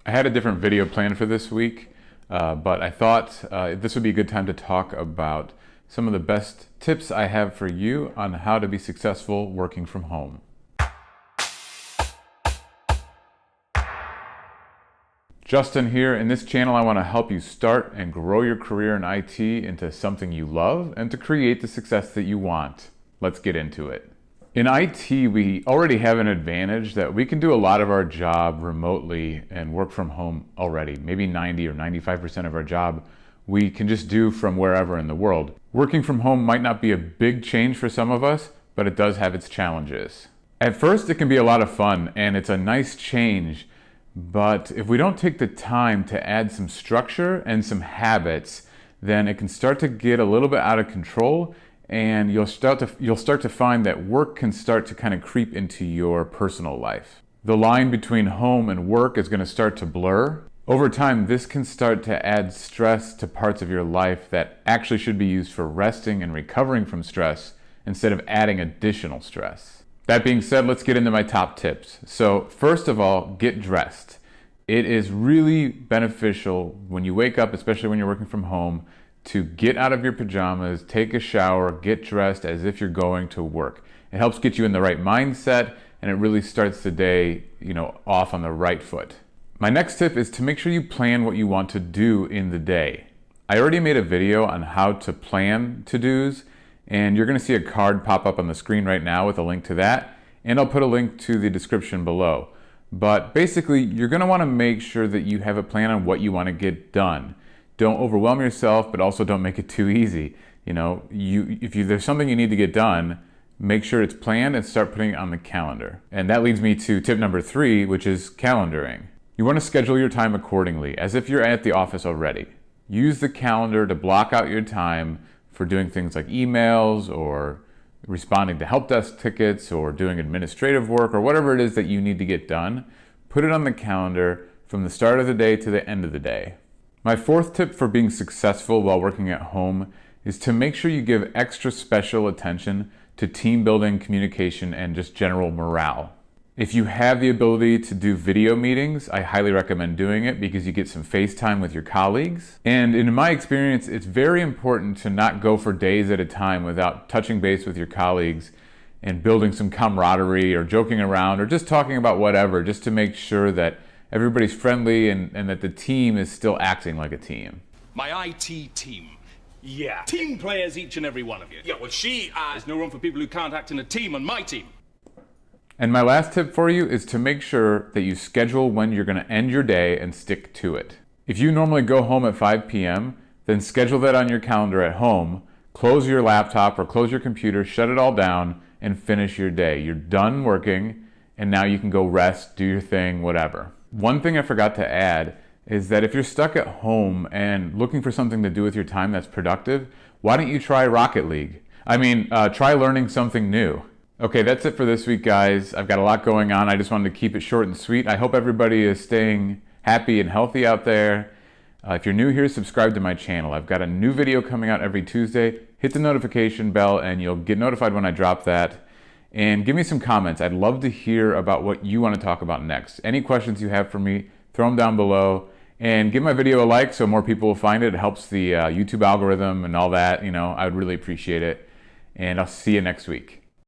I had a different video planned for this week, but I thought this would be a good time to talk about some of the best tips I have for you on how to be successful working from home. Justin here. In this channel, I want to help you start and grow your career in IT into something you love and to create the success that you want. Let's get into it. In IT, we already have an advantage that we can do a lot of our job remotely and work from home already. Maybe 90 or 95% of our job we can just do from wherever in the world. Working from home might not be a big change for some of us, but it does have its challenges. At first, it can be a lot of fun and it's a nice change, but if we don't take the time to add some structure and some habits, then it can start to get a little bit out of control, and you'll start to find that work can start to kind of creep into your personal life. The line between home and work is going to start to blur. Over time, this can start to add stress to parts of your life that actually should be used for resting and recovering from stress instead of adding additional stress. That being said, let's get into my top tips. So first of all, get dressed. It is really beneficial when you wake up, especially when you're working from home, to get out of your pajamas, take a shower, get dressed as if you're going to work. It helps get you in the right mindset, and it really starts the day, off on the right foot. My next tip is to make sure you plan what you want to do in the day. I already made a video on how to plan to-dos, and you're going to see a card pop up on the screen right now with a link to that, and I'll put a link to the description below. But basically, you're going to want to make sure that you have a plan on what you want to get done. Don't overwhelm yourself, but also don't make it too easy. If there's something you need to get done, make sure it's planned and start putting it on the calendar. And that leads me to tip number 3, which is calendaring. You want to schedule your time accordingly, as if you're at the office already. Use the calendar to block out your time for doing things like emails or responding to help desk tickets or doing administrative work or whatever it is that you need to get done. Put it on the calendar from the start of the day to the end of the day. My fourth tip for being successful while working at home is to make sure you give extra special attention to team building, communication, and just general morale. If you have the ability to do video meetings, I highly recommend doing it because you get some FaceTime with your colleagues. And in my experience, it's very important to not go for days at a time without touching base with your colleagues and building some camaraderie or joking around or just talking about whatever, just to make sure that everybody's friendly and that the team is still acting like a team. My IT team. Yeah. Team players, each and every one of you. Yeah, well, there's no room for people who can't act in a team on my team. And my last tip for you is to make sure that you schedule when you're going to end your day and stick to it. If you normally go home at 5 p.m., then schedule that on your calendar at home, close your laptop or close your computer, shut it all down, and finish your day. You're done working, and now you can go rest, do your thing, whatever. One thing I forgot to add is that if you're stuck at home and looking for something to do with your time that's productive, why don't you try Rocket League? Try learning something new. Okay, that's it for this week, guys. I've got a lot going on. I just wanted to keep it short and sweet. I hope everybody is staying happy and healthy out there. If you're new here, subscribe to my channel. I've got a new video coming out every Tuesday. Hit the notification bell and you'll get notified when I drop that. And give me some comments. I'd love to hear about what you want to talk about next. Any questions you have for me, throw them down below. And give my video a like so more people will find it. It helps the YouTube algorithm and all that. I would really appreciate it. And I'll see you next week.